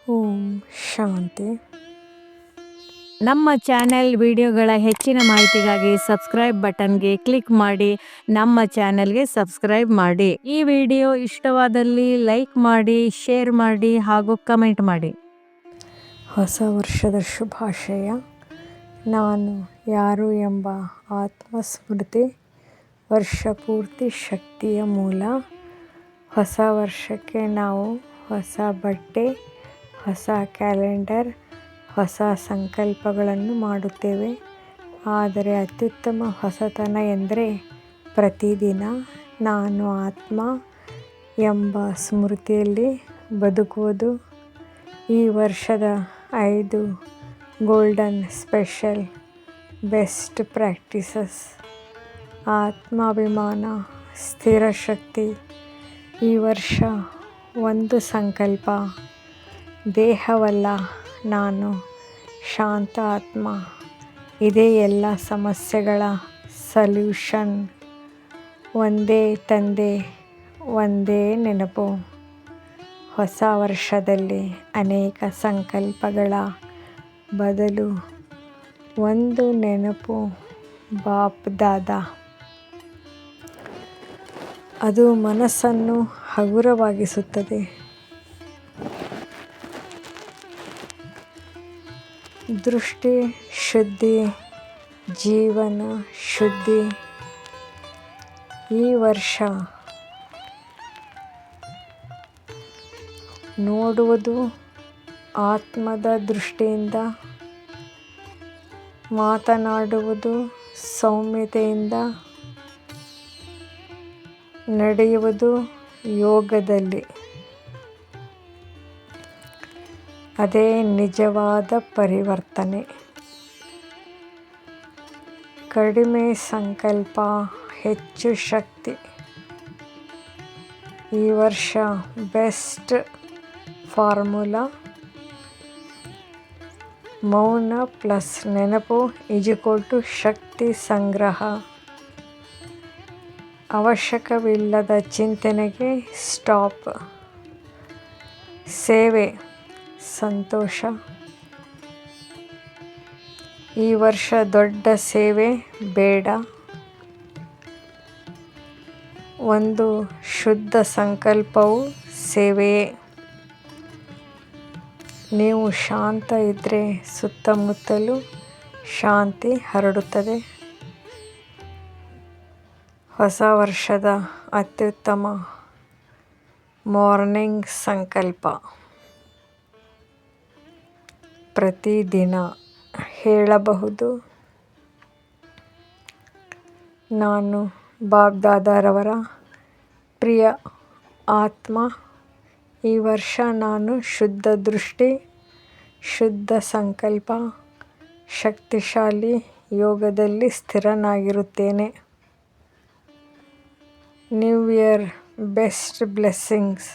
ಓಂ ಶಾಂತಿ. ನಮ್ಮ ಚಾನೆಲ್ ವಿಡಿಯೋಗಳ ಹೆಚ್ಚಿನ ಮಾಹಿತಿಗಾಗಿ ಸಬ್ಸ್ಕ್ರೈಬ್ ಬಟನ್ಗೆ ಕ್ಲಿಕ್ ಮಾಡಿ ನಮ್ಮ ಚಾನೆಲ್ಗೆ ಸಬ್ಸ್ಕ್ರೈಬ್ ಮಾಡಿ. ಈ ವಿಡಿಯೋ ಇಷ್ಟವಾದಲ್ಲಿ ಲೈಕ್ ಮಾಡಿ, ಶೇರ್ ಮಾಡಿ ಹಾಗೂ ಕಮೆಂಟ್ ಮಾಡಿ. ಹೊಸ ವರ್ಷದ ಶುಭಾಶಯ. ನಾನು ಯಾರು ಎಂಬ ಆತ್ಮಸ್ಮೃತಿ ವರ್ಷಪೂರ್ತಿ ಶಕ್ತಿಯ ಮೂಲ. ಹೊಸ ವರ್ಷಕ್ಕೆ ನಾವು ಹೊಸ ಬಟ್ಟೆ, ಹೊಸ ಕ್ಯಾಲೆಂಡರ್, ಹೊಸ ಸಂಕಲ್ಪಗಳನ್ನು ಮಾಡುತ್ತೇವೆ. ಆದರೆ ಅತ್ಯುತ್ತಮ ಹೊಸತನ ಎಂದರೆ ಪ್ರತಿದಿನ ನಾನು ಆತ್ಮ ಎಂಬ ಸ್ಮೃತಿಯಲ್ಲಿ ಬದುಕುವುದು. ಈ ವರ್ಷದ 5 ಗೋಲ್ಡನ್ ಸ್ಪೆಷಲ್ ಬೆಸ್ಟ್ ಪ್ರಾಕ್ಟೀಸಸ್. ಆತ್ಮಾಭಿಮಾನ, ಸ್ಥಿರ ಶಕ್ತಿ. ಈ ವರ್ಷ ಒಂದು ಸಂಕಲ್ಪ: ದೇಹವಲ್ಲ, ನಾನು ಶಾಂತ ಆತ್ಮ. ಇದೇ ಎಲ್ಲ ಸಮಸ್ಯೆಗಳ ಸಲ್ಯೂಷನ್. ಒಂದೇ ತಂದೆ, ಒಂದೇ ನೆನಪು. ಹೊಸ ವರ್ಷದಲ್ಲಿ ಅನೇಕ ಸಂಕಲ್ಪಗಳ ಬದಲು ಒಂದು ನೆನಪು, ಬಾಪ್ ದಾದಾ. ಅದು ಮನಸ್ಸನ್ನು ಹಗುರವಾಗಿಸುತ್ತದೆ. ದೃಷ್ಟಿ ಶುದ್ಧಿ, ಜೀವನ ಶುದ್ಧಿ. ಈ ವರ್ಷ ನೋಡುವುದು ಆತ್ಮದ ದೃಷ್ಟಿಯಿಂದ, ಮಾತನಾಡುವುದು ಸೌಮ್ಯತೆಯಿಂದ, ನಡೆಯುವುದು ಯೋಗದಲ್ಲಿ. ಅದೇ ನಿಜವಾದ ಪರಿವರ್ತನೆ. ಕಡಿಮೆ ಸಂಕಲ್ಪ, ಹೆಚ್ಚು ಶಕ್ತಿ. ಈ ವರ್ಷ ಬೆಸ್ಟ್ ಫಾರ್ಮುಲಾ: ಮೌನ ಪ್ಲಸ್ ನೆನಪು = ಶಕ್ತಿ ಸಂಗ್ರಹ. ಅವಶ್ಯಕವಿಲ್ಲದ ಚಿಂತನೆಗೆ ಸ್ಟಾಪ್. ಸೇವೆ, ಸಂತೋಷ. ಈ ವರ್ಷ ದೊಡ್ಡ ಸೇವೆ ಬೇಡ. ಒಂದು ಶುದ್ಧ ಸಂಕಲ್ಪವು ಸೇವೆಯೇ. ನೀವು ಶಾಂತ ಇದ್ದರೆ ಸುತ್ತಮುತ್ತಲೂ ಶಾಂತಿ ಹರಡುತ್ತದೆ. ಹೊಸ ವರ್ಷದ ಅತ್ಯುತ್ತಮ ಮಾರ್ನಿಂಗ್ ಸಂಕಲ್ಪ: ಪ್ರತಿದಿನ ಹೇಳಬಹುದು, ನಾನು ಬಾಪ್ ದಾದಾರವರ ಪ್ರಿಯ ಆತ್ಮ. ಈ ವರ್ಷ ನಾನು ಶುದ್ಧ ದೃಷ್ಟಿ, ಶುದ್ಧ ಸಂಕಲ್ಪ, ಶಕ್ತಿಶಾಲಿ ಯೋಗದಲ್ಲಿ ಸ್ಥಿರನಾಗಿರುತ್ತೇನೆ. New year best blessings.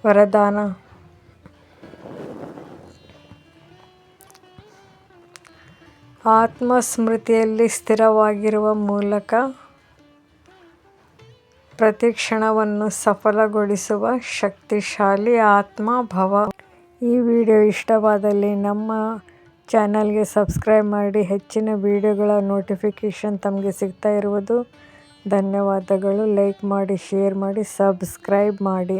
ವರದಾನ: ಆತ್ಮಸ್ಮೃತಿಯಲ್ಲಿ ಸ್ಥಿರವಾಗಿರುವ ಮೂಲಕ ಪ್ರತಿ ಕ್ಷಣವನ್ನು ಸಫಲಗೊಳಿಸುವ ಶಕ್ತಿಶಾಲಿ ಆತ್ಮ ಭವ. ಈ ವಿಡಿಯೋ ಇಷ್ಟವಾದಲ್ಲಿ ನಮ್ಮ ಚಾನಲ್ಗೆ ಸಬ್ಸ್ಕ್ರೈಬ್ ಮಾಡಿ. ಹೆಚ್ಚಿನ ವಿಡಿಯೋಗಳ ನೋಟಿಫಿಕೇಷನ್ ತಮಗೆ ಸಿಗ್ತಾ ಇರುವುದು. ಧನ್ಯವಾದಗಳು. ಲೈಕ್ ಮಾಡಿ, ಶೇರ್ ಮಾಡಿ, ಸಬ್ಸ್ಕ್ರೈಬ್ ಮಾಡಿ.